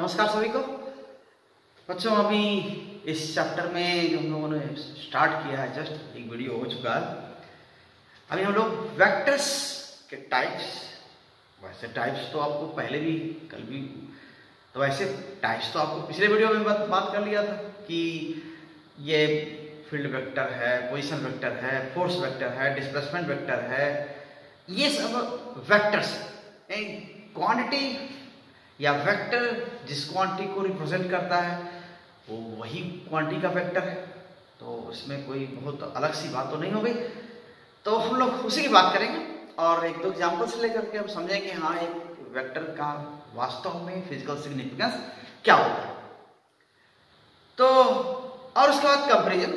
नमस्कार सभी को। बच्चों अभी इस चैप्टर में जो हम लोगों ने स्टार्ट किया है, जस्ट एक वीडियो हो चुका है। अभी हम लोग वेक्टर्स के टाइप्स, वैसे टाइप्स तो आपको पहले भी कल भी, तो वैसे टाइप्स तो आपको पिछले वीडियो में बात कर लिया था कि ये फील्ड वेक्टर है, पोजीशन वेक्टर है, फोर्स वेक्टर है, डिस्प्लेसमेंट वेक्टर है। ये सब वेक्टर्स क्वांटिटी या वेक्टर जिस क्वांटिटी को रिप्रेजेंट करता है वो वही क्वांटिटी का वेक्टर है। तो इसमें कोई बहुत अलग सी बात तो नहीं होगी, तो हम लोग उसी की बात करेंगे और एक दो एग्जाम्पल से लेकर के हम समझेंगे कि हाँ एक वेक्टर का वास्तव में फिजिकल सिग्निफिकेंस क्या होता है। तो और उसके बाद कंपेरिजन,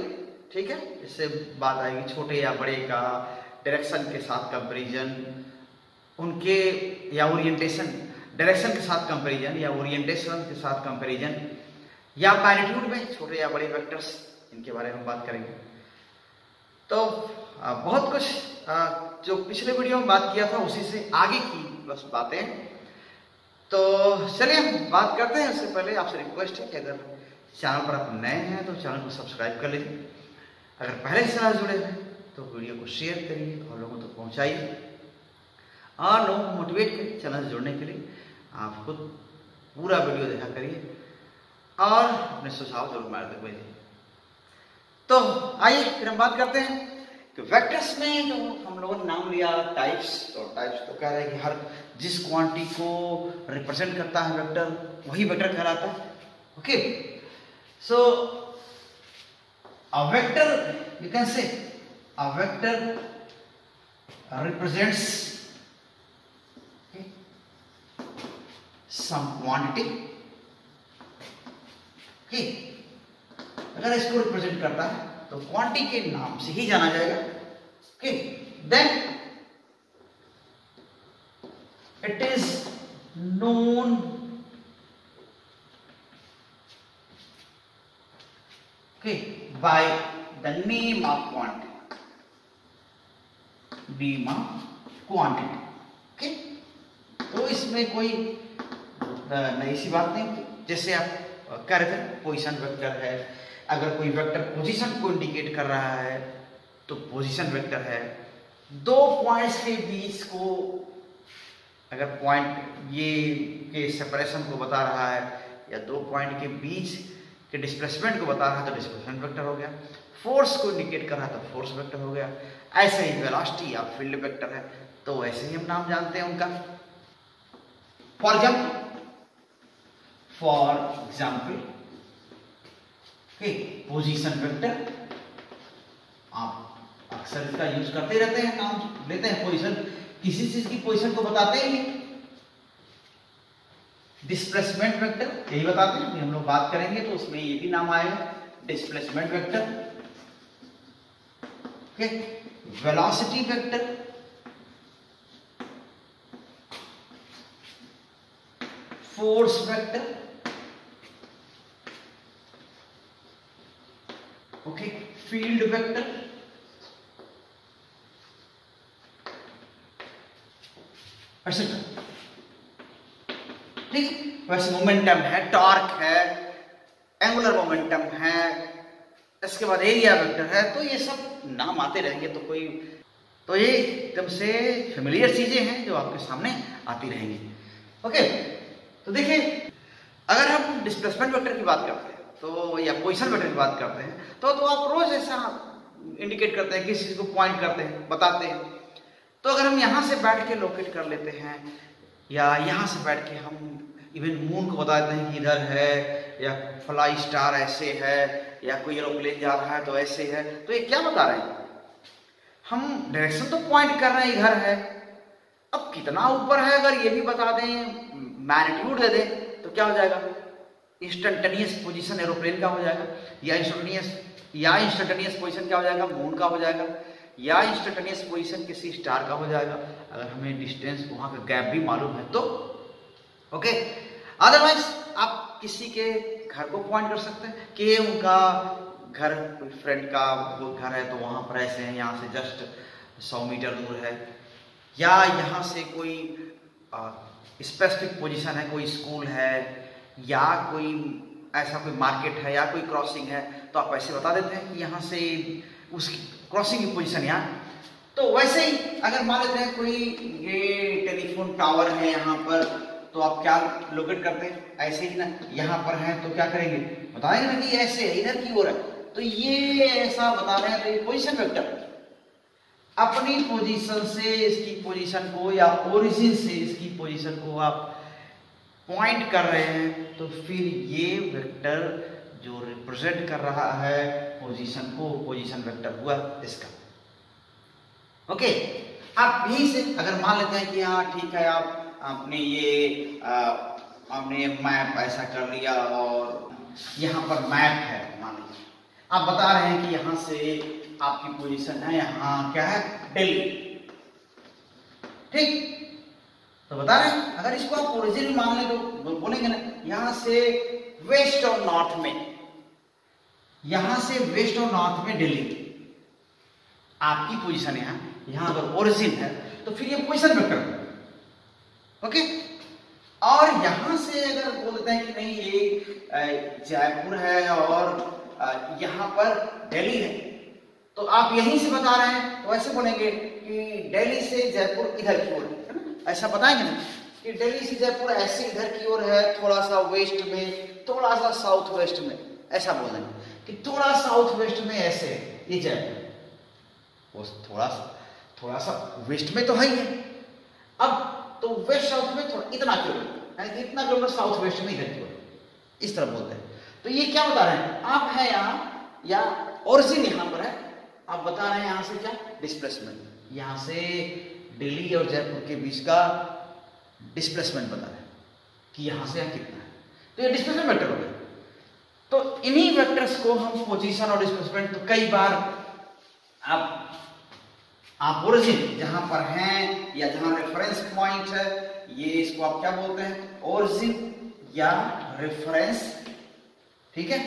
ठीक है, इससे बात आएगी छोटे या बड़े का, डायरेक्शन के साथ कंपेरिजन, उनके या ओरिएंटेशन, डायरेक्शन के साथ कंपैरिजन या ओरिएंटेशन के साथ कंपैरिजन, या मैग्नीट्यूड में छोटे या बड़े वेक्टर्स, इनके बारे में बात करेंगे। तो बहुत कुछ जो पिछले वीडियो में बात किया था उसी से आगे की बस बातें। तो चलिए हम बात करते हैं। उससे पहले आपसे रिक्वेस्ट है कि अगर चैनल पर आप नए हैं तो चैनल को सब्सक्राइब कर लीजिए। अगर पहले से चैनल जुड़े हैं तो वीडियो को शेयर करिए और लोगों तक पहुँचाइए और लोगों को मोटिवेट करिए चैनल से जुड़ने के लिए। आप खुद पूरा वीडियो देखा करिए और अपने सुझाव जरूर मेरे तक भेजिए। तो आइए फिर हम बात करते हैं कि वेक्टर्स में जो हम लोगों ने नाम लिया टाइप्स, तो टाइप्स तो कह रहे हैं कि हर जिस क्वांटिटी को रिप्रेजेंट करता है वेक्टर वही वेक्टर कहलाता है। Okay, so a vector, you can say a vector represents some quantity, okay? अगर इसको रिप्रेजेंट करता है तो क्वांटिटी के नाम से ही जाना जाएगा। Okay, then it is known by the name of quantity, name of quantity. Okay, तो इसमें कोई नई सी बात नहीं होती। जैसे आप कह रहे थे पोजीशन वेक्टर है, अगर कोई वेक्टर पोजीशन को इंडिकेट कर रहा है तो पोजीशन वेक्टर है। दो पॉइंट्स के बीच को अगर पॉइंट ये के सेपरेशन को बता रहा है या दो पॉइंट के बीच के डिस्प्लेसमेंट को बता रहा है तो डिस्प्लेसमेंट वेक्टर हो गया। फोर्स को इंडिकेट कर रहा है तो फोर्स वेक्टर हो गया। ऐसे ही वेलोसिटी या फील्ड वेक्टर है, तो ऐसे ही हम नाम जानते हैं उनका। फॉर एग्जाम्पल पोजीशन वेक्टर, आप अक्सर इसका यूज करते रहते हैं, नाम लेते हैं। पोजीशन किसी चीज की पोजीशन को बताते ही नहीं। डिस्प्लेसमेंट वेक्टर यही बताते हैं, हम लोग बात करेंगे तो उसमें ये भी नाम आएगा, displacement vector. Okay, velocity vector, force vector, okay, field vector, etcetera. ठीक है, वैसे मोमेंटम है, टॉर्क है, एंगुलर मोमेंटम है, इसके बाद एरिया वेक्टर है। तो ये सब नाम आते रहेंगे, तो ये एकदम से फेमिलियर चीजें हैं जो आपके सामने आती रहेंगी। ओके, तो देखिए अगर हम डिस्प्लेसमेंट वेक्टर की बात करते हैं तो या पोजीशन वेक्टर की बात करते हैं तो आप रोज ऐसा इंडिकेट करते हैं, किसी चीज को पॉइंट करते हैं, बताते हैं। तो अगर हम यहां से बैठ के लोकेट कर लेते हैं या यहां से बैठ के हम इवन मून को बता देते हैं कि इधर है, या फ्लाई स्टार ऐसे है, या कोई एरोप्लेन जा रहा है तो ऐसे है, तो ये क्या बता रहे हैं? हम डायरेक्शन तो पॉइंट कर रहे हैं इधर है। अब कितना ऊपर है अगर ये भी बता दें, मैग्नीट्यूड दे दें, तो क्या हो जाएगा? इंस्टेंटेनियस पोजीशन एरोप्लेन का हो जाएगा, या इंस्टेंटेनियस पोजीशन क्या हो जाएगा? मून का हो जाएगा, या इंस्टेंटेनियस पोजीशन किसी स्टार का हो जाएगा, अगर हमें डिस्टेंस वहां का गैप भी मालूम है तो। ओके, अदरवाइज आप किसी के घर को पॉइंट कर सकते हैं कि उनका घर, कोई फ्रेंड का वो घर है तो वहां पर ऐसे हैं, यहाँ से जस्ट 100 मीटर दूर है, या यहाँ से कोई स्पेसिफिक पोजीशन है, कोई स्कूल है या कोई ऐसा कोई मार्केट है या कोई क्रॉसिंग है, तो आप ऐसे बता देते हैं कि यहाँ से उसकी क्रॉसिंग की पोजीशन यहाँ। तो वैसे ही अगर मान लेते हैं कोई ये टेलीफोन टावर है यहाँ पर, तो आप क्या लोकेट करते हैं, ऐसे ही ना, यहाँ पर है तो क्या करेंगे, बताएंगे ना कि ऐसे है, इधर की ओर है, तो ये ऐसा बता रहे हैं। तो ये पोजीशन वेक्टर अपनी पोजीशन से इसकी पोजीशन को या ओरिजिन से इसकी पोजीशन को आप पॉइंट कर रहे हैं, तो फिर ये वेक्टर जो रिप्रेजेंट कर रहा है पोजीशन को, पोजीशन वेक्टर हुआ इसका। ओके, आप यहीं से अगर मान लेते हैं कि हाँ ठीक है, आपने ये आपने मैप ऐसा कर लिया और यहाँ पर मैप है, मान लीजिए आप बता रहे हैं कि यहाँ से आपकी पोजीशन है, यहाँ क्या है, दिल्ली, ठीक। तो बता रहे हैं अगर इसको आप ओरिजिन मान ले तो बोलेंगे ना, यहां से वेस्ट और नॉर्थ में, यहां से वेस्ट और नॉर्थ में दिल्ली आपकी पोजीशन है। यहां अगर ओरिजिन है तो फिर ये पोजीशन वेक्टर, ओके। और यहां से अगर बोलते हैं कि नहीं ये जयपुर है और यहां पर दिल्ली है, तो आप यहीं से बता रहे हैं, तो ऐसे बोलेंगे कि दिल्ली से जयपुर इधर की ओर है ना, ऐसा बताएंगे ना कि दिल्ली से जयपुर ऐसे इधर की ओर है, थोड़ा सा वेस्ट में, थोड़ा सा साउथ वेस्ट में, ऐसा बोल देंगे कि थोड़ा साउथ वेस्ट में ऐसे ये जयपुर, वो थोड़ा सा वेस्ट में तो है ही है। अब तो वेस्ट साउथ में थोड़ा इतना किलोमीटर, इतना किलोमीटर साउथ वेस्ट में इधर की ओर, इस तरह बोलते हैं। तो ये क्या बता रहे हैं, आप है यहाँ या ओरिजिन यहाँ पर है, आप बता रहे हैं यहाँ से क्या, डिस्प्लेसमेंट, यहाँ से दिल्ली और जयपुर के बीच का डिस्प्लेसमेंट बता रहे हैं कि यहाँ से यहाँ कितना है, तो ये डिस्प्लेसमेंट वेक्टर हो गया। तो इन्हीं वेक्टर्स को हम पोजीशन और डिस्प्लेसमेंट, तो कई बार आप ओरिजिन जहां पर हैं या जहां रेफरेंस पॉइंट है, ये इसको आप क्या बोलते हैं, ओरिजिन या रेफरेंस, ठीक है,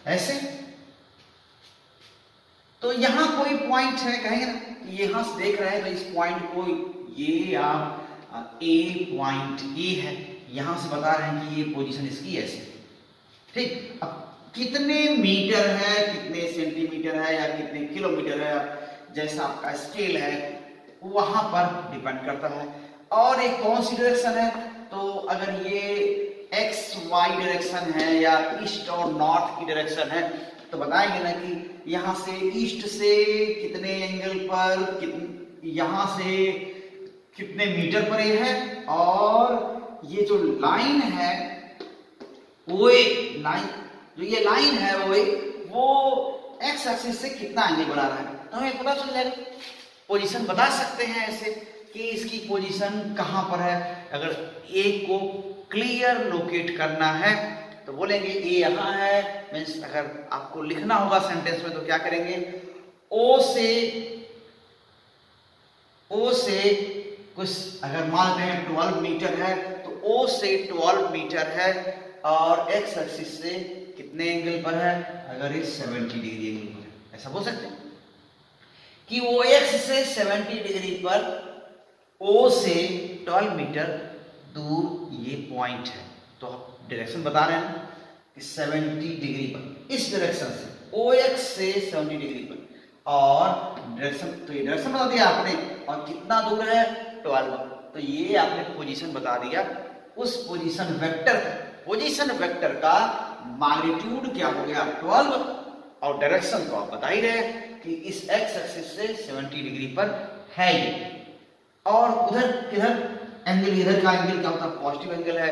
ऐसे। तो यहां कोई पॉइंट है, कहेंगे ना, यहां से देख रहे हैं तो इस पॉइंट को, ये आप ए पॉइंट ए है, यहां से बता रहे हैं कि ये पोजीशन इसकी ऐसे, ठीक। अब कितने मीटर है, कितने सेंटीमीटर है या कितने किलोमीटर है, जैसा आपका स्केल है वहां पर डिपेंड करता है। और एक कौन सी डायरेक्शन है, तो अगर ये एक्स वाई डायरेक्शन है या ईस्ट और नॉर्थ की डायरेक्शन है, तो बताएंगे ना कि यहां से ईस्ट से कितने एंगल पर, यहां से कितने मीटर पर ये है, और ये जो लाइन है वो लाइन, जो ये लाइन है वो एक्स एक्सिस से कितना एंगल बना रहा है, तो हमें पता चल जाएगा। पोजीशन बता सकते हैं ऐसे कि इसकी पोजीशन कहां पर है। अगर ए को क्लियर लोकेट करना है तो बोलेंगे ए यहां है, मीन्स अगर आपको लिखना होगा सेंटेंस में तो क्या करेंगे, ओ से कुछ अगर मानते हैं 12 मीटर है, तो ओ से 12 मीटर है और एक्स एक्सिस से कितने एंगल पर है, अगर ये 70 डिग्री एंगल पर है, ऐसा बोल सकते हैं कि ओ एक्स से 70 डिग्री पर ओ से 12 मीटर दूर ये पॉइंट है। तो आप डायरेक्शन बता रहे हैं कि 70 डिग्री पर, इस डायरेक्शन से ओ एक्स से 70 डिग्री पर, और डायरेक्शन, तो ये डायरेक्शन बता दिया आपने, और कितना दूर है 12, तो ये आपने पोजीशन बता दिया। उस पोजीशन वेक्टर का मैग्नीट्यूड क्या हो गया 12, और डायरेक्शन को आप बता ही रहे कि इस एक्स एक्सिस से 70 डिग्री पर है ये, और उधर किधर एंगल, इधर का एंगल क्या होता है, पॉजिटिव एंगल है,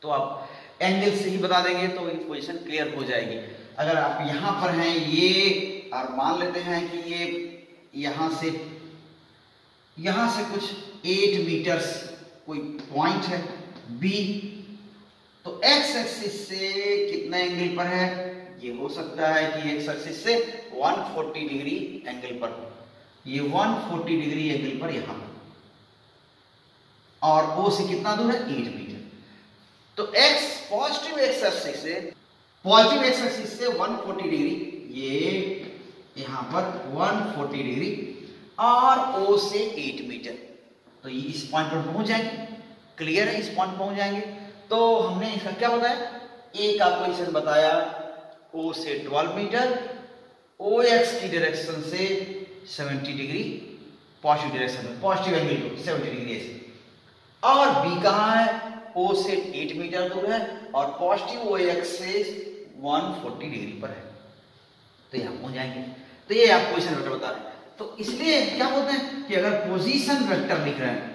तो आप एंगल से ही बता देंगे तो ये पोजीशन क्लियर हो जाएगी। अगर आप यहां पर हैं ये, और मान लेते हैं कि ये यहां से कुछ 8 मीटर्स कोई पॉइंट है बी, तो एक्स एक्सिस से कितना एंगल पर है, ये हो सकता है कि एक्स एक्सिस से 140 डिग्री एंगल पर हो, ये 140 डिग्री एंगल पर यहां पर, और ओ से कितना दूर है 8 मीटर। तो एक्स पॉजिटिव एक्स एक्सिस से 140 डिग्री, ये यहां पर 140 डिग्री, और ओ से 8 मीटर, तो ये इस पॉइंट पर पहुंच जाएंगे, क्लियर है, इस पॉइंट पहुंच जाएंगे। तो हमने इसका क्या बताया, ए का पोजीशन बताया ओ से 12 मीटर, ओ एक्स की डायरेक्शन से 70 डिग्री पॉजिटिव डायरेक्शन में, पॉजिटिव एंगल 70 डिग्री ऐसे। और बी कहाँ है, ओ से 8 मीटर दूर है और पॉजिटिव ओ एक्स से 140 डिग्री पर है। तो ये हम हो जाएंगे। तो ये आप पोजीशन वेक्टर बता रहे हैं। तो इसलिए क्या बोलते हैं कि अगर पोजीशन वेक्टर लिख रहे हैं,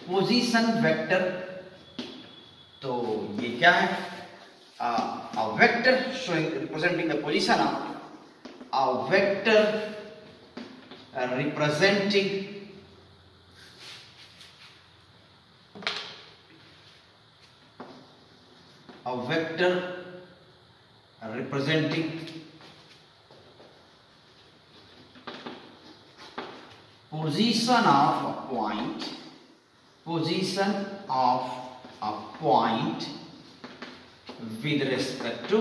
पोजीशन वेक्टर, तो ये क्या है, a vector showing representing the position of a vector representing a vector representing position of a point, position of a point with respect to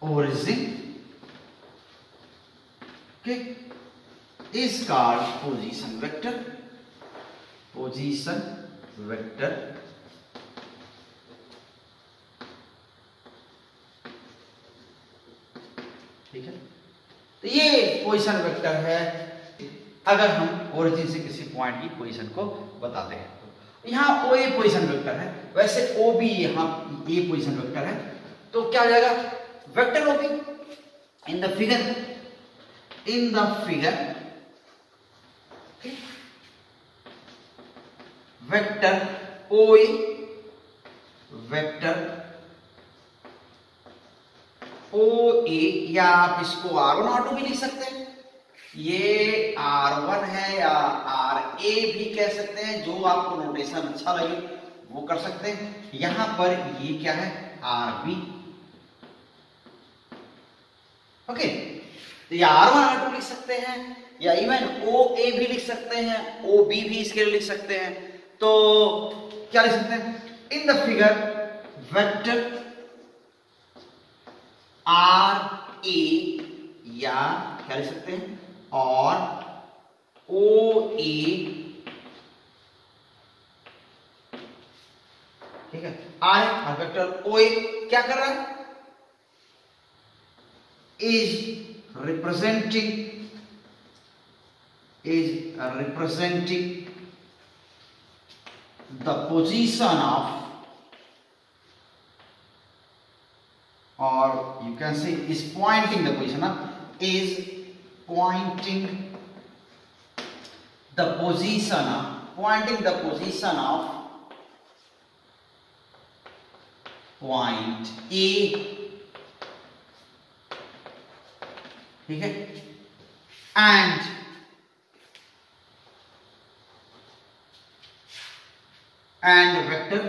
origin, okay, is called position vector. Position vector ठीक है। तो ये position vector है अगर हम origin से किसी point की पोजीशन को बताते हैं। तो यहाँ ओ ए पोजीशन वेक्टर है, वैसे ओ बी यहाँ ए पोजीशन वेक्टर है। तो क्या हो जाएगा, vector O B in the figure, vector O A, vector O A, या आप इसको R1 R2 भी लिख सकते हैं, ये R1 है या RA भी कह सकते हैं, जो आपको नोटेशन अच्छा लगे वो कर सकते हैं। यहां पर ये क्या है, RB, ओके। तो ये R1 R2 लिख सकते हैं, या इवन OA भी लिख सकते हैं, OB भी इसके लिए लिख सकते हैं। तो क्या लिख सकते हैं, इन द फिगर वेक्टर RA, या क्या लिख सकते हैं, और OA, ठीक है। आर और वेक्टर OA क्या कर रहा है, is representing the position of, or you can say is pointing the position of, is pointing the position of point A, ठीक है, and vector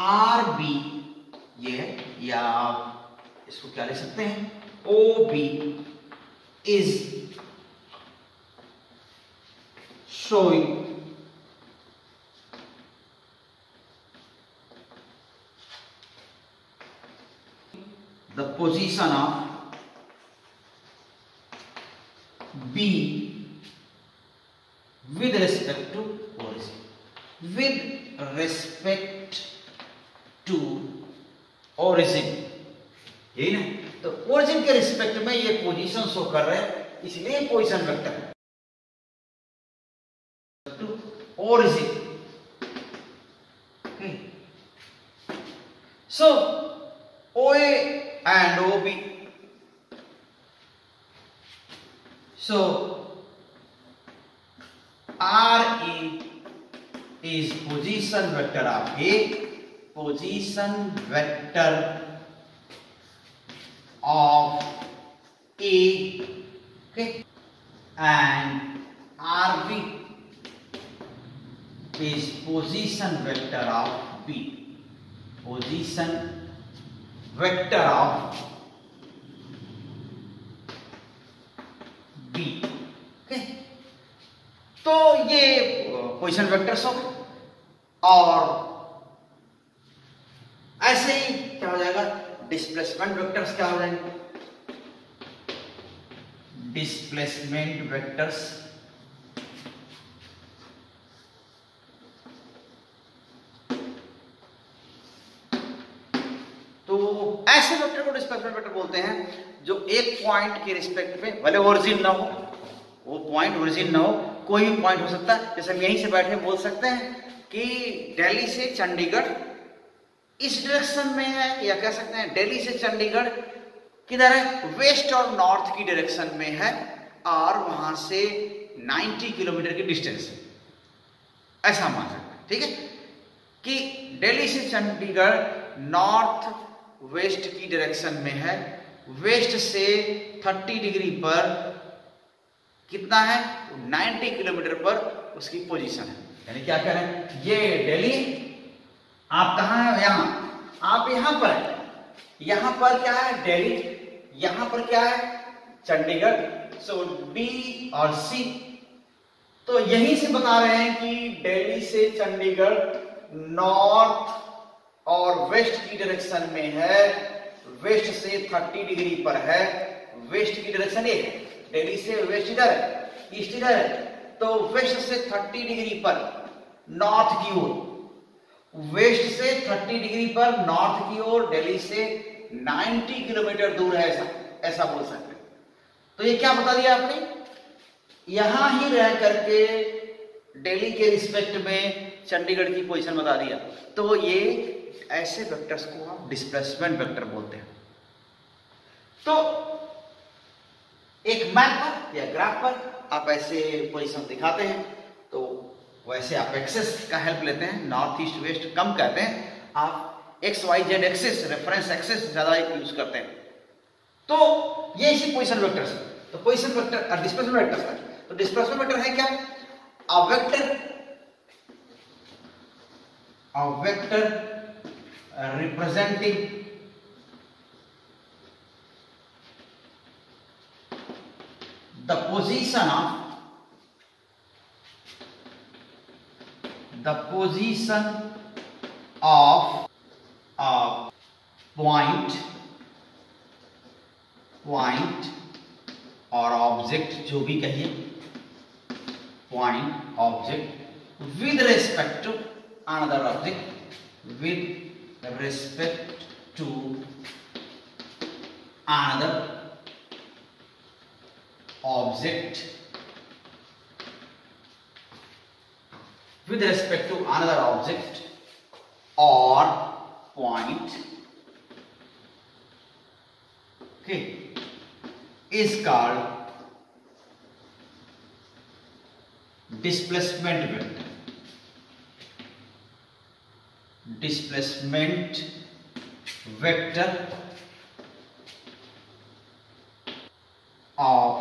RB, ये है, या आप इसको क्या लिख सकते हैं, OB is showing the position of B with respect to origin, with respect to origin, यही ना। तो ओरिजिन के रिस्पेक्ट में ये पोजीशन शो कर रहे हैं, इसलिए पोजीशन वेक्टर है। To origin, okay, so OA and OB, so RA is position vector of A, position vector of A, okay, and RB is position vector of B, position vector of B, okay। तो ये position vectors हो, और ऐसे ही क्या हो जाएगा, displacement vectors क्या हो जाएंगे, डिस्प्लेसमेंट वेक्टर्स, तो ऐसे वेक्टर को डिस्प्लेसमेंट वेक्टर बोलते हैं जो एक पॉइंट के रिस्पेक्ट में, भले ओरिजिन ना हो, वो पॉइंट ओरिजिन ना हो, कोई भी पॉइंट हो सकता है। जैसे हम यहीं से बैठे बोल सकते हैं कि दिल्ली से चंडीगढ़ इस डायरेक्शन में है, या कह सकते हैं दिल्ली से चंडीगढ़ किधर है, वेस्ट और नॉर्थ की डायरेक्शन में है, और वहां से 90 किलोमीटर की डिस्टेंस है, ऐसा मान सकते हैं। ठीक है, कि दिल्ली से चंडीगढ़ नॉर्थ वेस्ट की डायरेक्शन में है, वेस्ट से 30 डिग्री पर कितना है, 90 किलोमीटर पर उसकी पोजीशन है। यानी क्या कह रहे हैं, ये दिल्ली, आप कहाँ हैं, यहां, आप यहां पर है, यहां पर क्या है दिल्ली, यहां पर क्या है चंडीगढ़, सो बी और सी। तो यहीं से बता रहे हैं कि दिल्ली से चंडीगढ़ नॉर्थ और वेस्ट की डायरेक्शन में है, वेस्ट से 30 डिग्री पर है, वेस्ट की डायरेक्शन ये है, दिल्ली से वेस्ट इधर है, ईस्ट इधर है, तो वेस्ट से 30 डिग्री पर नॉर्थ की ओर, वेस्ट से 30 डिग्री पर नॉर्थ की ओर दिल्ली से 90 किलोमीटर दूर है, ऐसा बोल सकते हैं। तो ये क्या बता दिया आपने, यहां ही रह करके दिल्ली के रिस्पेक्ट में चंडीगढ़ की पोजीशन बता दिया। तो ये ऐसे वेक्टर्स को हम डिस्प्लेसमेंट वेक्टर बोलते हैं। तो एक मैप पर या ग्राफ पर आप ऐसे पोजीशन दिखाते हैं, तो वैसे आप एक्सेस का हेल्प लेते हैं, नॉर्थ ईस्ट वेस्ट कम कहते हैं, आप X Y Z axes, reference axes ज्यादा यूज करते हैं। तो ये इसी पोजीशन वेक्टर्स है। तो पोजीशन वेक्टर डिस्प्लेसमेंट वेक्टर्स है। तो डिस्प्लेसमेंट वेक्टर है क्या, a vector representing the position of a point और ऑब्जेक्ट, जो भी कहिए, point object with respect to another object, with respect to another object, with respect to another object or point, okay, is called displacement vector. Displacement vector of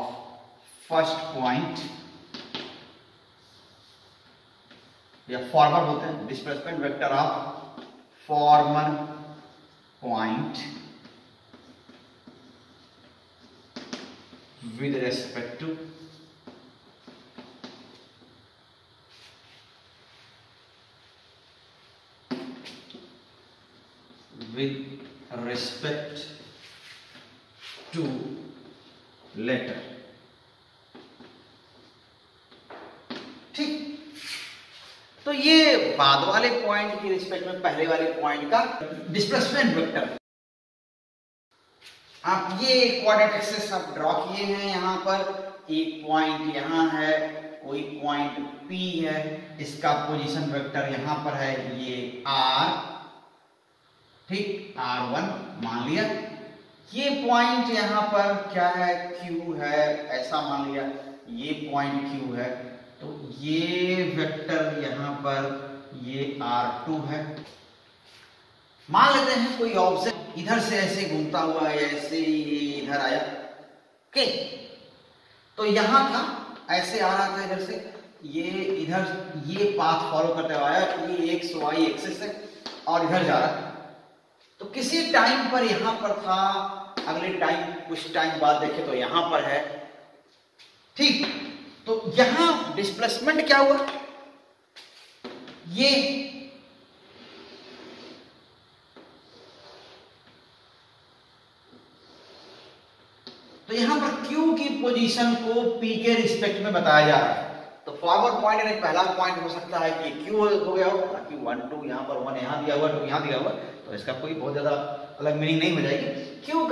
first point, या former बोलते हैं, displacement vector of former point with respect to latter. ठीक, तो ये बाद वाले point की respect में पहले वाले पॉइंट का डिस्प्लेसमेंट वेक्टर। आप ये कोऑर्डिनेट एक्सिस आप ड्रॉ किए हैं, यहां पर एक पॉइंट यहां है, कोई पॉइंट P है, इसका पोजीशन वेक्टर यहां पर है, ये R, ठीक, R1 मान लिया। ये पॉइंट यहां पर क्या है, Q है, ऐसा मान लिया, ये पॉइंट Q है, तो ये वेक्टर यहां पर ये R2 है। मान लेते हैं कोई ऑब्जेक्ट इधर से ऐसे घूमता हुआ है, ऐसे इधर आया, ओके, तो यहां था, ऐसे आ रहा था इधर से, ये इधर ये पाथ फॉलो करते हुए आया, ये एक्स वाई एक्सिस है और इधर जा रहा है। तो किसी टाइम पर यहां पर था, अगले टाइम कुछ टाइम बाद देखे तो यहां पर है, ठीक। तो यहां डिस्प्लेसमेंट क्या हुआ, ये तो यहां पर Q की पोजीशन को P के रिस्पेक्ट में बताया जा रहा है। तो फॉरवर्ड पॉइंट यानी पहला पॉइंट हो सकता है कि Q हो गया हो, ताकि 1 2 यहाँ पर 1 यहाँ दिया हुआ 2 यहाँ दिया हुआ, तो इसका कोई बहुत ज्यादा अलग मीनिंग नहीं हो जाएगी। Q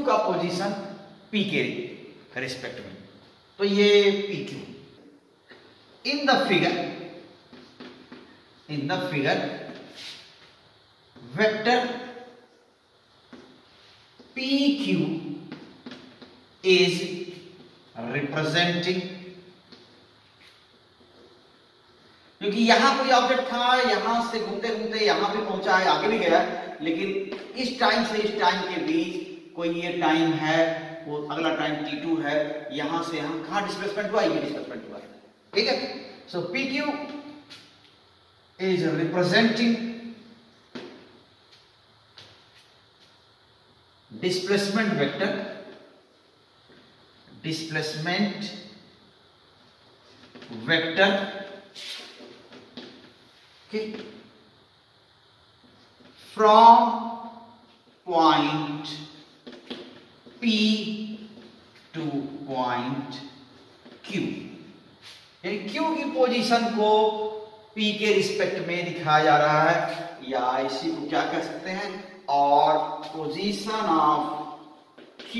का पोजीशन P के रिस्पेक्ट में, तो ये PQ। In the figure vector PQ is representing, क्योंकि यहां कोई ऑब्जेक्ट था, यहां से घूमते घूमते यहां पे पहुंचा है, आगे भी गया, लेकिन इस टाइम से इस टाइम के बीच कोई ये टाइम है, वो अगला टाइम t2 है, यहां से यहां कहां डिस्प्लेसमेंट हुआ, ये डिस्प्लेसमेंट हुआ, ठीक है। सो PQ is representing displacement vector okay, from point P to point Q, यानी Q की पोजीशन को P के रिस्पेक्ट में दिखाया जा रहा है, या इसी को क्या कह सकते हैं, और position of Q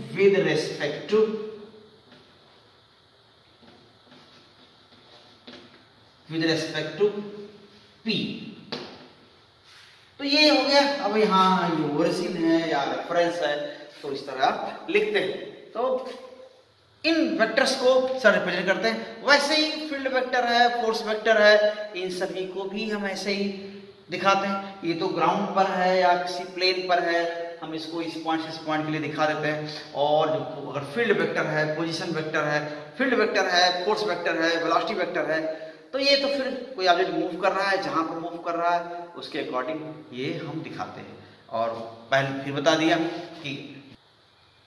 with respect to P। तो ये हो गया। अब यहाँ ये ओरिजिन है या रेफरेंस है, तो इस तरह आप लिखते हैं। तो इन वेक्टर्स को सर रिप्रेजेंट करते हैं। वैसे ही फील्ड वेक्टर है, फोर्स वेक्टर है, इन सभी को भी हम ऐसे ही दिखाते हैं। ये तो ग्राउंड पर है या किसी प्लेन पर है, हम इसको इस पॉइंट से इस पॉइंट के लिए दिखा देते हैं। और जो अगर फील्ड वेक्टर है, पोजीशन वेक्टर है, फील्ड वेक्टर है, फोर्स वेक्टर है, वेलोसिटी वेक्टर है, तो ये तो फिर कोई ऑब्जेक्ट मूव कर रहा है, जहां पर मूव कर रहा है उसके अकॉर्डिंग ये हम दिखाते हैं। और पहले फिर बता दिया कि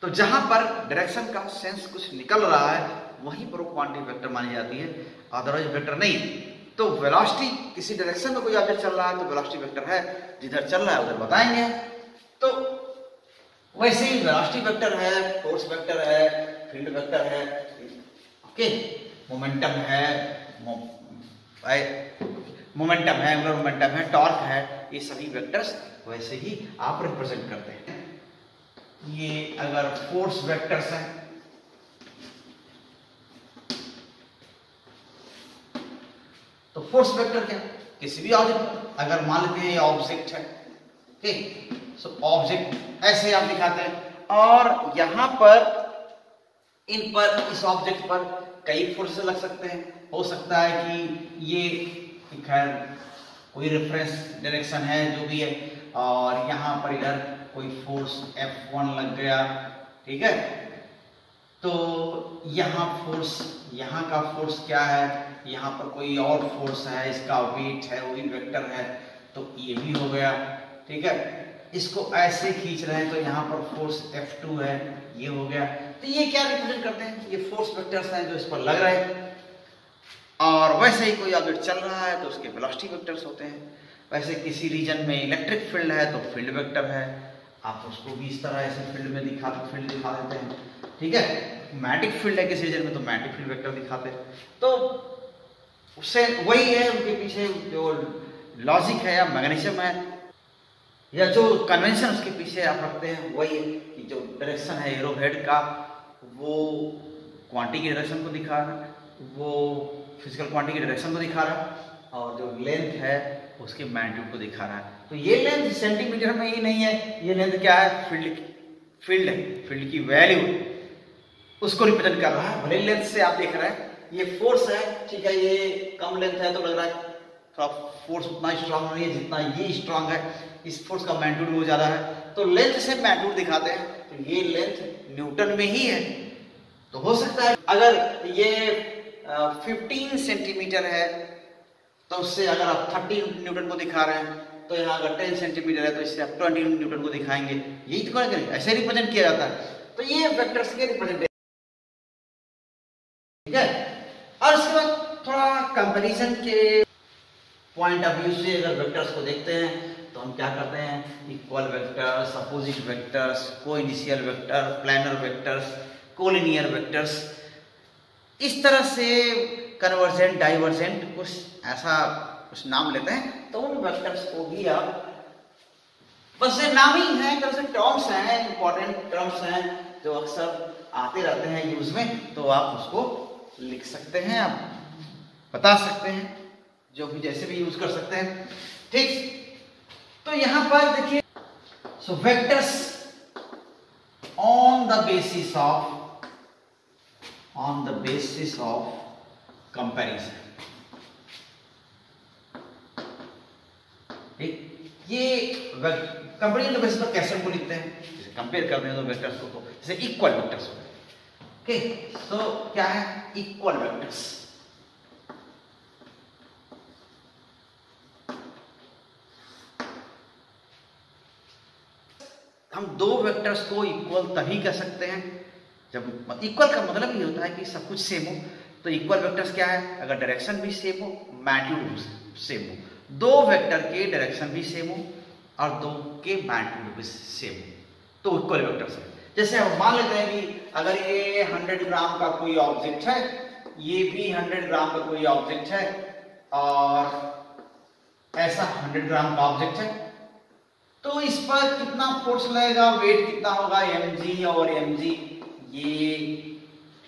तो जहां पर डायरेक्शन का सेंस कुछ निकल रहा है वहीं पर वो क्वांटिटी वेक्टर मानी जाती है, अदरवाइज वेक्टर नहीं। तो वेलोसिटी किसी डायरेक्शन में कोई ऑब्जेक्ट चल रहा है तो वेलोसिटी वेक्टर है, जिधर चल रहा है उधर बताएंगे। तो वैसे ही वेलोसिटी वेक्टर है, फोर्स वेक्टर है, फील्ड वेक्टर है, ओके, मोमेंटम है, एंगुलर मोमेंटम है, टॉर्क है, ये सभी वेक्टर्स वैसे ही आप रिप्रेजेंट करते हैं। ये अगर फोर्स वेक्टर्स हैं, तो फोर्स वेक्टर क्या, किसी भी ऑब्जेक्ट, अगर मान लेते हैं ये ऑब्जेक्ट है, ठीक, सो ऑब्जेक्ट ऐसे आप दिखाते हैं, और यहां पर इन पर, इस ऑब्जेक्ट पर कई फोर्स लग सकते हैं। हो सकता है कि ये खैर कोई रेफरेंस डायरेक्शन है जो भी है, और यहाँ पर इधर कोई फोर्स F1 लग गया, ठीक है। तो यहाँ फोर्स, यहाँ का फोर्स क्या है, यहाँ पर कोई और फोर्स है, इसका वेट है, वही वेक्टर है, तो ये भी हो गया, ठीक है। इसको ऐसे खींच रहे हैं तो यहाँ पर फोर्स F2 है, ये हो गया। तो ये क्या रिप्रेजेंट करते हैं, ये फोर्स वेक्टर्स हैं जो इस पर लग रहे हैं। और वैसे ही कोई ऑब्जेक्ट चल रहा है तो उसके वेलोसिटी वेक्टर्स होते हैं। वैसे किसी रीजन में इलेक्ट्रिक फील्ड है तो फील्ड वेक्टर है, आप उसको भी इस तरह ऐसे फील्ड में दिखा देते हैं, ठीक है। मैग्नेटिक फील्ड है किसी रीजन में तो मैग्नेटिक फील्ड वेक्टर दिखाते हैं। तो उससे वही है, उनके पीछे जो लॉजिक है या मैकेनिज्म है या जो कन्वेंशन उसके पीछे आप रखते हैं, वही है कि जो डायरेक्शन है एरोहेड का, वो क्वांटिटी की डायरेक्शन को दिखा रहा है, वो फिजिकल क्वांटिटी की डायरेक्शन को दिखा रहा है, और जो लेंथ है उसके मैग्नीट्यूड को दिखा रहा है। तो ये लेंथ सेंटीमीटर में ही नहीं है, ये लेंथ क्या है, फील्ड की वैल्यू उसको रिप्रेजेंट कर रहा है। भले लेंथ से आप देख रहे हैं ये फोर्स है, ठीक है, ये कम लेंथ है तो लग रहा है थोड़ा फोर्स उतना स्ट्रांग नहीं है जितना ये स्ट्रांग है, इस फोर्स का मैग्नीट्यूड बहुत ज्यादा है, तो लेंथ से मैग्नीट्यूड दिखाते हैं। तो ये लेंथ न्यूटन में ही है, तो हो सकता है अगर ये 15 सेंटीमीटर है तो उससे अगर आप 30 न्यूटन को दिखा रहे हैं, तो यहाँ अगर 10 सेंटीमीटर है तो इससे आप 20 न्यूटन को दिखाएंगे, यही तो करेंगे, ऐसे रिप्रेजेंट किया जाता है। तो ये वेक्टर्स के रिप्रेजेंटेशन, ठीक है। और उसके बाद थोड़ा कंपैरिजन के पॉइंट ऑफ व्यू से अगर वेक्टर्स को देखते हैं तो हम क्या करते हैं, equal vectors, opposite vectors, coinitial vector, planar vectors, collinear vectors, इस तरह से कन्वर्जेंट, डाइवर्जेंट, कुछ ऐसा कुछ नाम लेते हैं। तो उन वेक्टर्स को भी आप, बस ये नाम ही है, तरह से टर्म्स हैं, इंपॉर्टेंट टर्म्स हैं जो अक्सर आते रहते हैं यूज में, तो आप उसको लिख सकते हैं, आप बता सकते हैं, जो भी जैसे भी यूज कर सकते हैं। ठीक, तो यहां पर देखिए, so vectors on the basis of comparison. ठीक, ये कंपैरिजन के बेसिस पर कैसे हमको लिखते हैं, जैसे कंपेयर करते हैं तो वेक्टर्स को, तो जैसे इक्वल वेक्टर्स हो गए। ओके, सो क्या है इक्वल वेक्टर्स, हम दो वेक्टर्स को इक्वल तभी कह सकते हैं जब, इक्वल का मतलब ये होता है कि सब कुछ सेम हो। तो इक्वल वेक्टर्स क्या है, अगर डायरेक्शन भी सेम हो, मैग्नीट्यूड सेम हो, दो वेक्टर के डायरेक्शन भी सेम हो और दो के मैग्नीट्यूड भी सेम हो, तो इक्वल वेक्टर्स है। जैसे हम मान लेते हैं कि अगर ये 100 ग्राम का कोई ऑब्जेक्ट है, ये भी 100 ग्राम का कोई ऑब्जेक्ट है, और ऐसा 100 ग्राम का ऑब्जेक्ट है, तो इस पर कितना फोर्स लगेगा, वेट कितना होगा, mg और mg, ये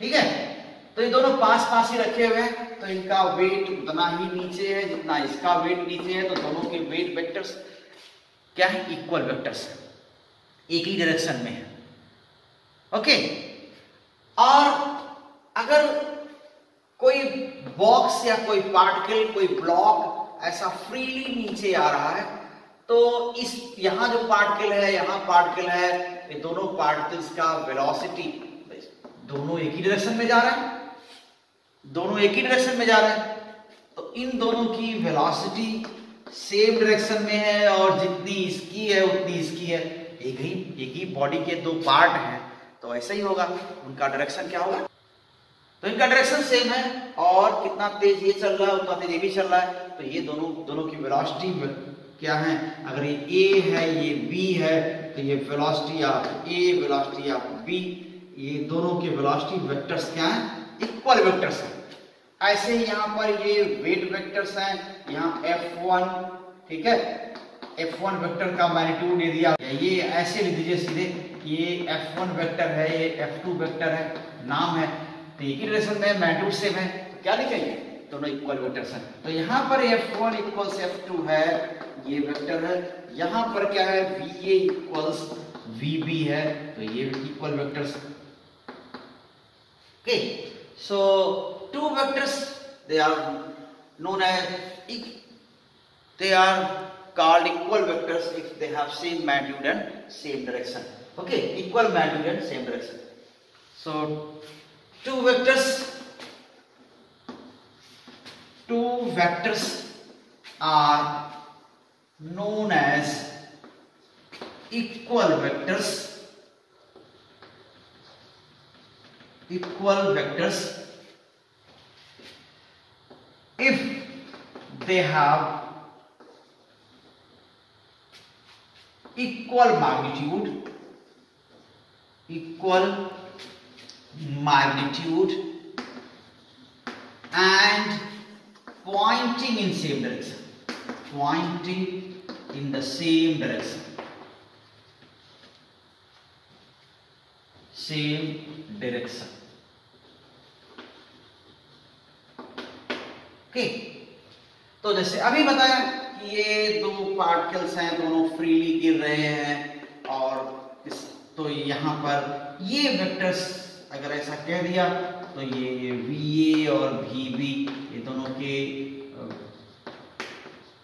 ठीक है। तो ये दोनों पास पास ही रखे हुए हैं, तो इनका वेट उतना ही नीचे है जितना इसका वेट नीचे है, तो दोनों के वेट वेक्टर्स क्या है, इक्वल वेक्टर्स है, एक ही डायरेक्शन में है। ओके, और अगर कोई बॉक्स या कोई पार्टिकल, कोई ब्लॉक ऐसा फ्रीली नीचे आ रहा है, तो इस यहां जो पार्टिकल है, यहां पार्टिकल है, ये दोनों पार्टिकल्स का वेलोसिटी, दोनों एक ही डायरेक्शन में जा रहे हैं, दोनों एक ही डायरेक्शन में जा रहे हैं, तो इन दोनों की वेलोसिटी सेम डायरेक्शन में है, और जितनी इसकी है उतनी इसकी है। एक ही बॉडी के दो पार्ट हैं, तो ऐसा ही होगा, उनका डायरेक्शन क्या होगा, तो इनका डायरेक्शन सेम है, और कितना तेज ये चल रहा है उतना तेज ये भी चल रहा है, तो ये दोनों की वेलोसिटी क्या है, अगर ये A है, ये B है, तो ये velocity of A, velocity of B, ये दोनों के वेलोसिटी वेक्टर्स क्या हैं, इक्वल वेक्टर्स हैं। ऐसे ही यहाँ पर ये वेट वेक्टर्स हैं, यहाँ F1, ठीक है, F1 वेक्टर का मैग्नीट्यूड यदि आप ये ऐसे लिख दीजिए सीधे, ये F1 वेक्टर है, ये F2 वेक्टर है, नाम है, तो एक ही डायरेक्शन में मैग्नीट्यूड सेम है, तो क्या लिखेंगे, दोनों इक्वल वेक्टर्स हैं। तो यहाँ पर F1 इक्वल्स F2 है, ये वेक्टर है, यहाँ पर क्या है, VA इक्वल्स VB है, तो ये equal vectors. Okay, so two vectors, they are known as, they are called equal vectors if they have same magnitude and same direction. Okay, equal magnitude and same direction. So two vectors are known as equal vectors if they have equal magnitude and pointing in same direction, pointing in the same direction, okay. तो जैसे अभी बताया कि ये दो particles हैं, दोनों freely गिर रहे हैं, और तो यहाँ पर ये वेक्टर्स अगर ऐसा कह दिया, तो ये VA और VB, ये दोनों के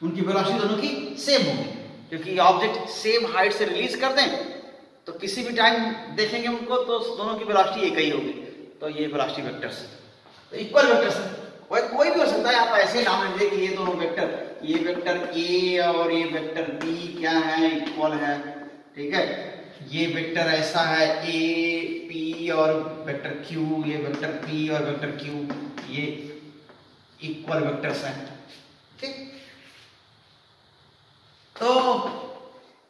उनकी वेलोसिटी दोनों की सेम होगी, क्योंकि ऑब्जेक्ट सेम हाइट से रिलीज कर दें तो किसी भी टाइम देखेंगे उनको, तो दोनों की वेलोसिटी एक ही होगी, तो ये वेलोसिटी वेक्टर्स, तो इक्वल वेक्टर्स है। कोई भी हो सकता है, आप ऐसे नाम लीजिए कि ये दोनों वेक्टर, ये वेक्टर A और ये वेक्टर B क्या है, इक्वल है, ठीक है, ये वेक्टर ऐसा है A P और वेक्टर Q, ये वेक्टर P और वेक्टर Q, ये इक्वल वेक्टर्स हैं, ठीक। तो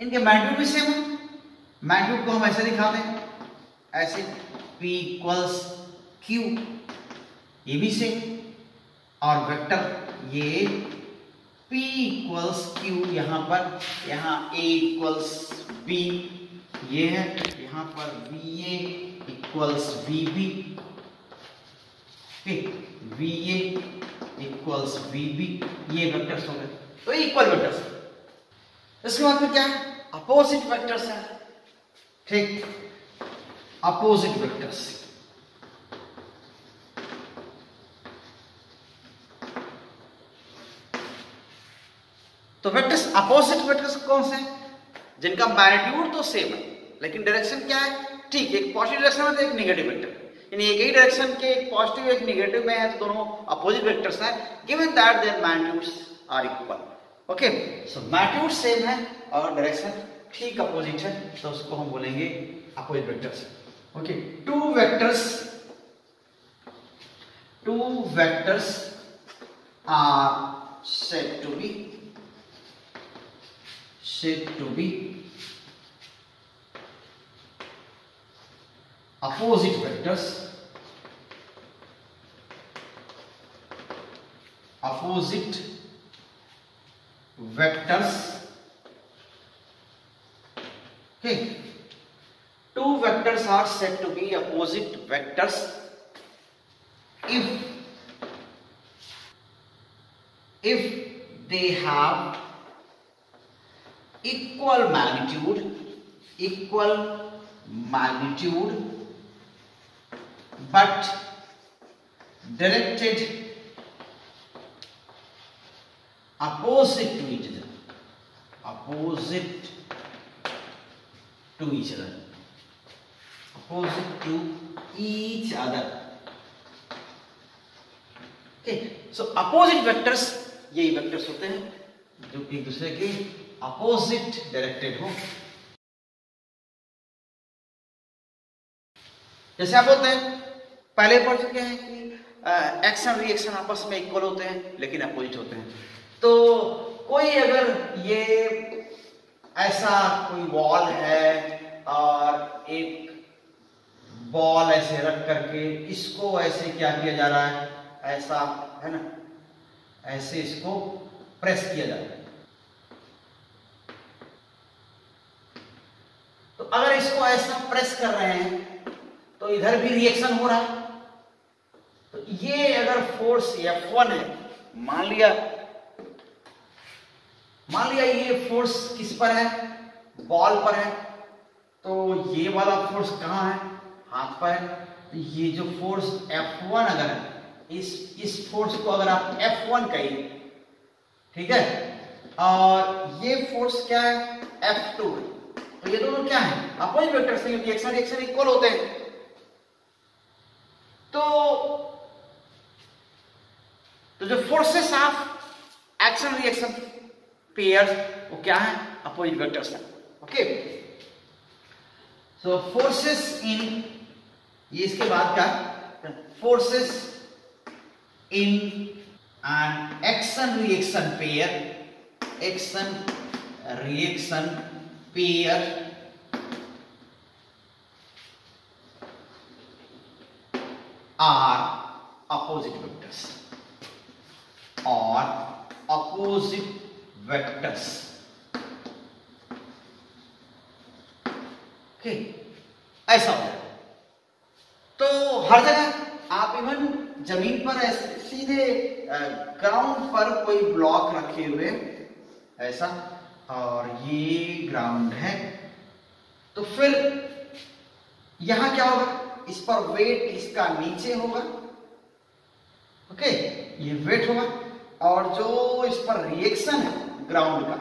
इनके मैग्नीट्यूड भी सेम है। मैग्नीट्यूड को हम ऐसे दिखाते हैं, ऐसे P इक्वल्स Q, ये भी सेम। और वेक्टर ये P इक्वल्स Q, यहाँ पर यहाँ A इक्वल्स B ये है, यहाँ पर VA equals VB, VA equals VB, ये वेक्टर्स हो गए। तो इक्वल वेक्टर्स। इसके बाद में क्या है, अपोजिट वेक्टर्स है। ठीक, अपोजिट वेक्टर्स। तो वेक्टर्स, अपोजिट वेक्टर्स कौन से हैं? जिनका मैग्नीट्यूड तो सेम है लेकिन डायरेक्शन क्या है? ठीक, एक पॉजिटिव डायरेक्शन में तो एक नेगेटिव वेक्टर, यानी एक ही डायरेक्शन के एक पॉजिटिव एक नेगेटिव में है, तो दोनों अपोजिट वेक्टर्स हैं, given that their magnitudes are equal. Okay, so magnitude same है और डायरेक्शन ठीक अपोजिट है, तो उसको हम बोलेंगे opposite vectors. Okay, two vectors are said to be opposite vectors, okay, two vectors are said to be opposite vectors if they have equal magnitude but directed opposite to each other, opposite to each other. Okay, so opposite vectors यही vectors होते हैं जो एक दूसरे के opposite directed हो। जैसे आप बोलते हैं, पहले पढ़ चुके हैं कि एक्शन रिएक्शन आपस में इक्वल होते हैं लेकिन अपोजिट होते हैं। तो कोई अगर ये ऐसा कोई वॉल है और एक बॉल ऐसे रख करके इसको ऐसे क्या किया जा रहा है, ऐसा है ना, ऐसे इसको प्रेस किया जा रहा है। तो अगर इसको ऐसा प्रेस कर रहे हैं तो इधर भी रिएक्शन हो रहा है। तो ये अगर फोर्स F1 है, मान लिया ये फोर्स किस पर है, बॉल पर है, तो ये वाला फोर्स कहां है, हाथ पर है। तो ये जो फोर्स F1 अगर है, इस फोर्स को अगर आप F1 कहिए, ठीक है, और ये फोर्स क्या है, F2 है। तो ये दोनों क्या है, अपोजिट वेक्टर्स हैं, क्योंकि एक्शन रिएक्शन इक्वल होते हैं। तो जो forces of action reaction pairs वो क्या है, अपोजिट वेक्टर्स हैं। ओके, सो फोर्सेस इन, ये इसके बाद का forces in an action reaction pair are opposite vectors okay, ऐसा हो जाए। तो हर जगह आप इवन जमीन पर ऐसे सीधे ग्राउंड पर कोई ब्लॉक रखे हुए ऐसा, और ये ग्राउंड है, तो फिर यहां क्या होगा, इस पर वेट इसका नीचे होगा, ओके, ये वेट होगा, और जो इस पर रिएक्शन है ग्राउंड का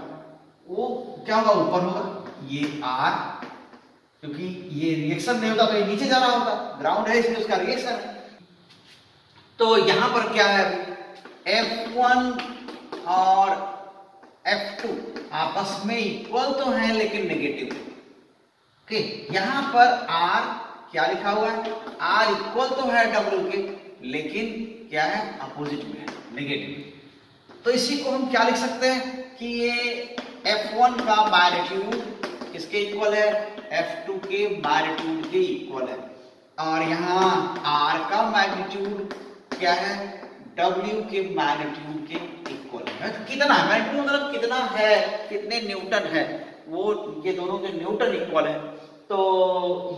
वो क्या होगा, ऊपर होगा, ये R, क्योंकि ये रिएक्शन नहीं होता तो ये नीचे जा रहा होता, ग्राउंड है इसलिए उसका रिएक्शन है। तो यहां पर क्या है, F1 और F2 आपस में इक्वल तो हैं लेकिन नेगेटिव। ओके, यहां पर R क्या लिखा हुआ है, R इक्वल तो है W के, लेकिन क्या है, अपोजिट में है, नेगेटिव। तो इसी को हम क्या लिख सकते हैं कि ये F1 का मैग्नीट्यूड किसके इक्वल है, F2 के मैग्नीट्यूड के इक्वल है, और यहाँ R का मैग्नीट्यूड क्या है, W के मैग्नीट्यूड के इक्वल है। कितना है मैग्नीट्यूड मतलब कितना है, कितने न्यूटन है, वो ये दोनों के न्यूटन इक्वल है। तो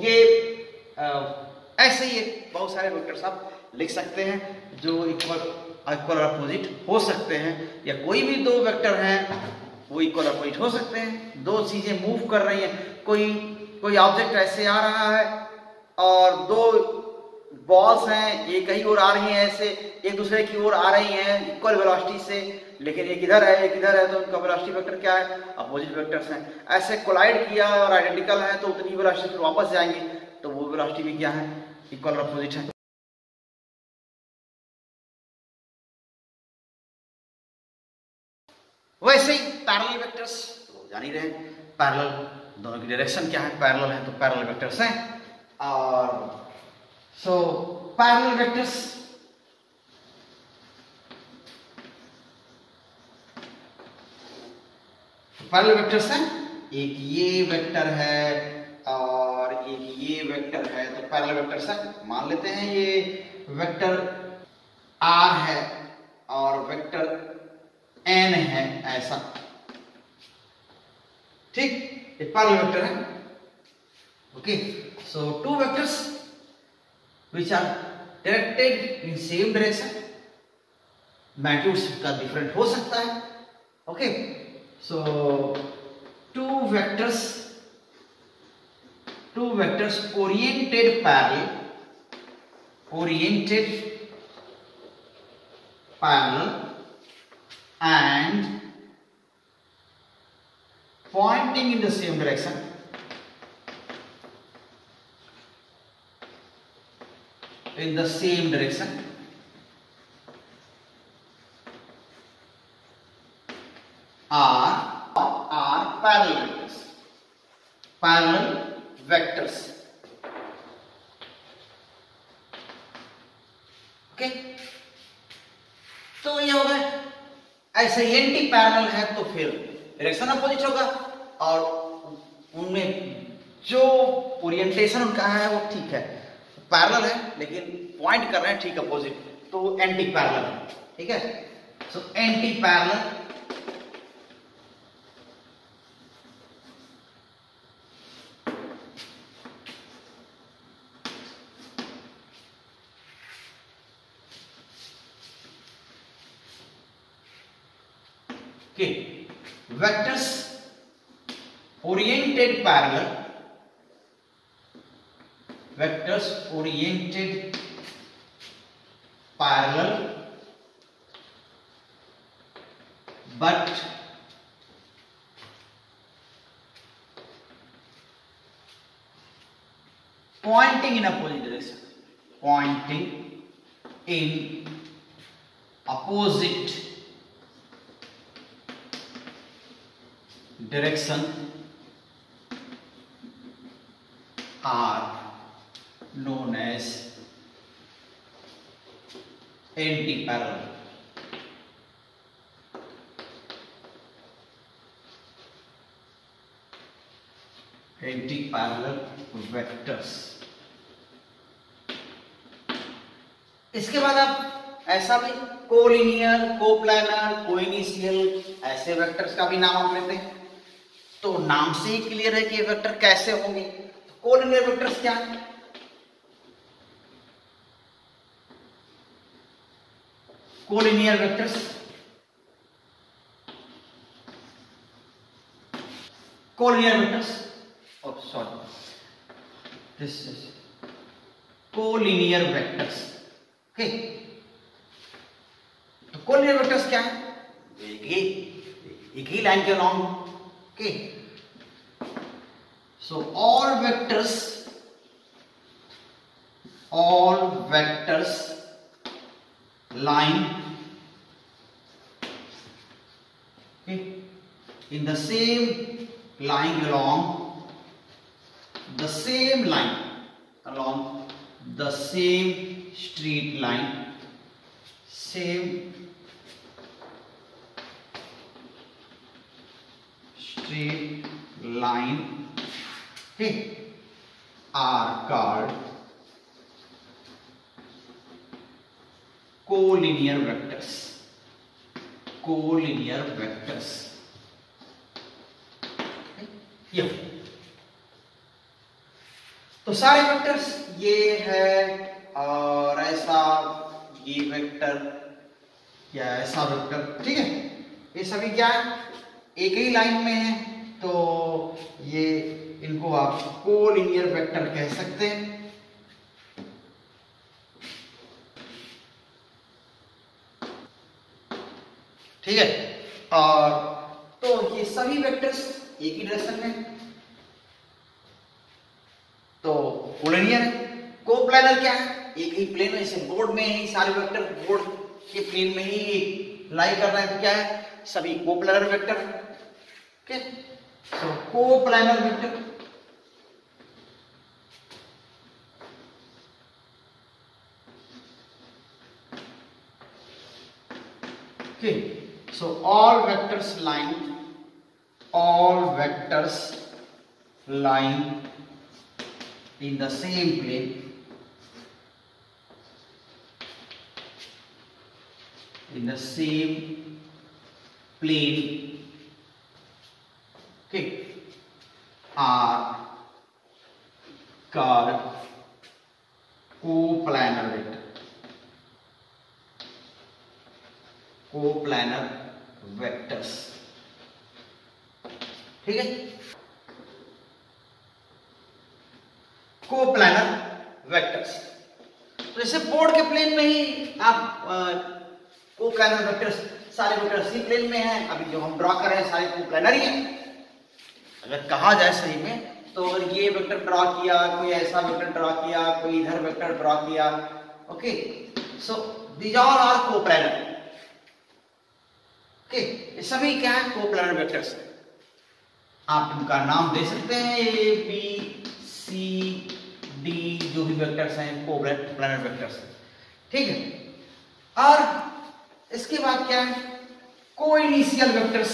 ये ऐसे ही बहुत सारे वेक्टर्स आप लिख सकते हैं जो इक्वल और अपोजिट हो सकते हैं, या कोई भी दो वेक्टर हैं वो इक्वल अपोजिट हो सकते हैं। दो चीजें मूव कर रही हैं, कोई ऑब्जेक्ट ऐसे आ रहा है और दो बॉल्स हैं ये कहीं और आ रही हैं, ऐसे एक दूसरे की ओर आ रही हैं इक्वल वेलोसिटी से, लेकिन एक इधर है एक इधर है, तो उनका वेलोसिटी वेक्टर क्या है, अपोजिट वेक्टर्स हैं। ऐसे कोलाइड किया और आइडेंटिकल है तो उतनी वेलोसिटी फिर वापस जाएंगे, तो वो वेलोसिटी भी क्या है, इक्वल और अपोजिट है। वैसे ही पैरेलल वेक्टर्स तो जान ही रहे, पैरेलल दोनों की डायरेक्शन क्या है, पैरेलल है तो पैरेलल वेक्टर्स हैं। और so parallel vectors parallel vectors हैं, एक ये वेक्टर है और एक ये वेक्टर है, तो पैरेलल वेक्टर्स हैं। मान लेते हैं ये वेक्टर R है और वेक्टर N है, ऐसा ठीक, ये पैरेलल वेक्टर है। Okay, so two vectors which are directed in same direction, magnitudes का डिफरेंट हो सकता है। Okay, so two vectors oriented parallel and pointing in the same direction are parallel vectors। Okay, तो ये हो गए। ऐसे एंटी पैरेलल है तो फिर डायरेक्शन अपोजिट होगा, और उनमें जो ओरिएंटेशन उनका है वो ठीक है, पैरेलल है लेकिन पॉइंट कर रहे हैं ठीक अपोजिट, तो एंटी पैरेलल है। ठीक है, so anti parallel vectors oriented parallel but pointing in opposite direction, are known as anti-parallel। anti-parallel vectors। इसके बाद आप ऐसा भी कोलिनियर, कोप्लानर, कोइनिशियल ऐसे वेक्टर्स का भी नाम आप लेते हैं। तो नाम से ही क्लियर है कि ये वेक्टर कैसे होंगे। कोलिनियर वेक्टर्स क्या है? Collinear vectors this is collinear vectors. Okay, तो कोलिनियर वेक्टर्स क्या है? एक ही लाइन के along. Okay, so all vectors line in the same line along the same straight line, same straight line, okay, are called collinear vectors. Collinear vectors. ये तो सारे vectors ये है, और ऐसा ये वेक्टर या ऐसा वेक्टर, ठीक है, ये सभी क्या है, एक ही लाइन में है, तो ये इनको आप कोलिनियर वेक्टर कह सकते हैं। ठीक है, और तो ये सभी वेक्टर्स एक ही डायरेक्शन में, तो कोलिनियर है। कोप्लानर क्या है, एक ही प्लेन में, जैसे बोर्ड में ही सारे वेक्टर बोर्ड के प्लेन में ही लाई कर रहे हैं, तो क्या है, सभी coplanar vector. Okay, so coplanar vector. Okay, so all vectors lying in the same plane, okay, are called coplanar vector. Coplanar vectors, ठीक है। कोप्लानर वेक्टर्स, तो जैसे बोर्ड के प्लेन में ही आप कोप्लानर वेक्टर्स, सारे वेक्टर्स ही प्लेन में हैं, अभी जो हम ड्रॉ कर रहे हैं सारे कोप्लानर ही हैं। अगर कहा जाए सही में, तो अगर ये वेक्टर ड्रॉ किया, कोई ऐसा वेक्टर ड्रॉ किया, कोई इधर वेक्टर ड्रॉ किया, okay, so these all are coplanar. ये सभी क्या है, कोप्लानर वेक्टर्स। आप इनका नाम दे सकते हैं, ए बी सी डी, जो भी वेक्टर्स हैं कोप्लानर वेक्टर्स, ठीक है। और इसके बाद क्या है, कोइनिशियल वेक्टर्स।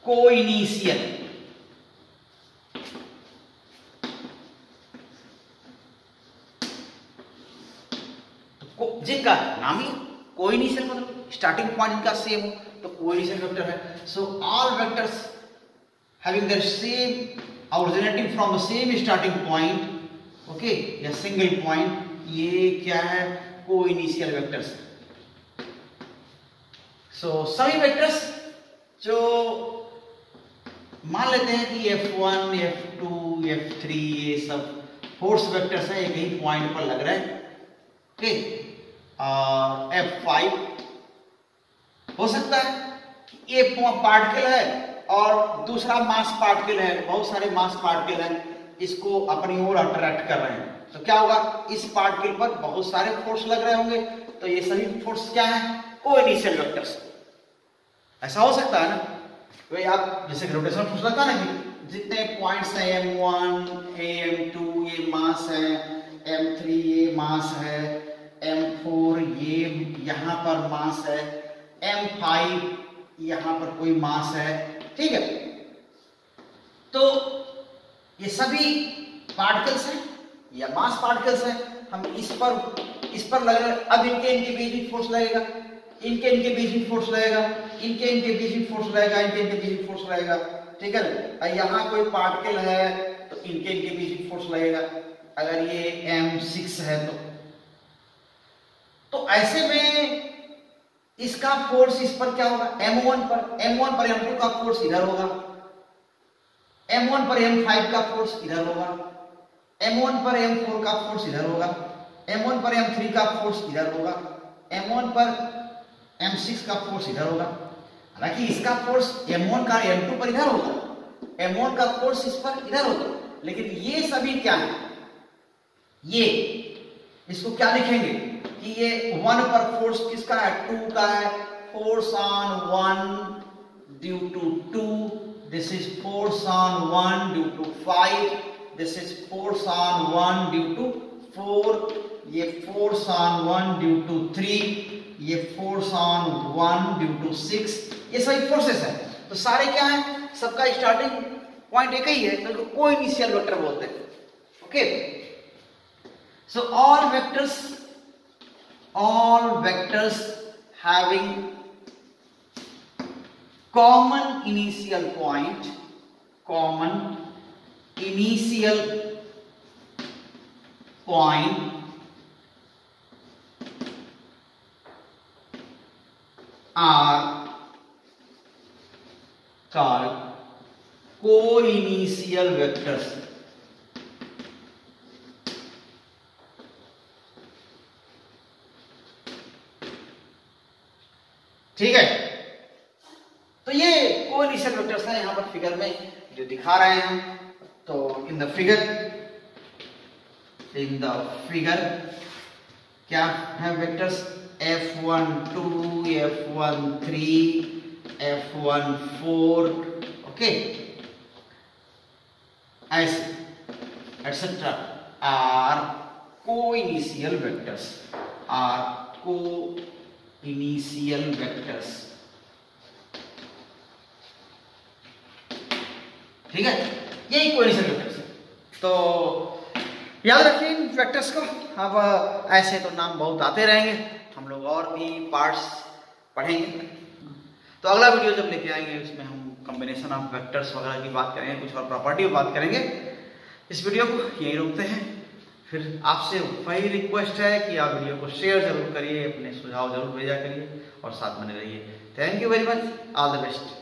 कोइनिशियल, जिनका नाम ही कोइनिशियल, मतलब स्टार्टिंग पॉइंट इनका सेम हो, तो कोइनिशियल वेक्टर है। So all vectors having their same originating from the same starting point, okay, या सिंगल पॉइंट, ये क्या है, कोइनिशियल वेक्टर्स। सो सभी वेक्टर्स जो मान लेते हैं कि F1, F2, F3 ये सब फोर्स वेक्टर्स हैं, एक ही पॉइंट पर लग रहे हैं, ओके। F5 हो सकता है कि एक पार्टिकल है और दूसरा मास पार्टिकल है, बहुत सारे मास पार्टिकल हैं, इसको अपनी ओर अट्रैक्ट कर रहे हैं, तो क्या होगा, इस पार्टिकल पर बहुत सारे फोर्स लग रहे होंगे, तो ये सभी फोर्स क्या है, कोइनिशियल वेक्टर्स। ऐसा हो सकता है ना, तो आप जैसे ग्रेविटेशनल फोर्स लगता है ना, जितने पॉइंट्स हैं M1, M2 ये मास है, M3 ये मास है, M4 ये यहां पर मास है, M5 यहां पर कोई मास है, ठीक है। तो ये सभी पार्टिकल्स हैं या मास पार्टिकल्स हैं, हम इस पर लग रहे, अब इनके बीच में फोर्स लगेगा, इनके बीच में फोर्स लगेगा, इनके बीच में फोर्स लगेगा, इनके बीच में फोर्स लगेगा, ठीक है। और यहाँ कोई पार्टिकल है तो इनके बीच में फोर्स लगेगा, अगर ये M6 है तो ऐसे में इसका फोर्स इस पर क्या होगा, M1 पर M2 का फोर्स इधर होगा, M1 पर M5 का फोर्स इधर होगा, M1 पर M4 का फोर्स इधर होगा, M1 पर M3 का फोर्स इधर होगा, M1 पर M6 का फोर्स इधर होगा। हालांकि इसका फोर्स M1 का M2 पर इधर होगा, M1 का फोर्स इस पर इधर होगा, लेकिन ये सभी क्या है, ये इसको क्या लिखेंगे कि ये 1 पर फोर्स किसका है, 2 का है, force on 1 due to 2, this is force on 1 due to 5, this is force on 1 due to 4, ये फोर्स ऑन 1 ड्यू टू 3, ये फोर्स ऑन 1 ड्यू टू 6, ये सभी फोर्सेस है। तो सारे क्या है, सबका स्टार्टिंग पॉइंट एक ही है, तो कोई इनिशियल वेक्टर बोलते हैं। Okay, so all vectors having common initial point are called co-initial vectors। ठीक है, तो ये को-इनिशियल वेक्टर्स है यहां पर फिगर में जो दिखा रहे हैं। तो इन द फिगर क्या है, vectors F12, F13, F14, okay, ऐसे एटसेट्रा आर को-इनिशियल वेक्टर्स, ठीक है, यही को-इनिशियल वेक्टर्स है। तो याद रखिए इन वेक्टर्स को। अब ऐसे तो नाम बहुत आते रहेंगे, हम लोग और भी पार्ट्स पढ़ेंगे। तो अगला वीडियो जब लेके आएंगे उसमें हम कॉम्बिनेशन ऑफ वेक्टर्स वगैरह की बात करेंगे, कुछ और प्रॉपर्टी की बात करेंगे। इस वीडियो को यहीं रोकते हैं। फिर आपसे वही रिक्वेस्ट है कि आप वीडियो को शेयर जरूर करिए, अपने सुझाव जरूर भेजा करिए और साथ बने रहिए। Thank you very much, all the best.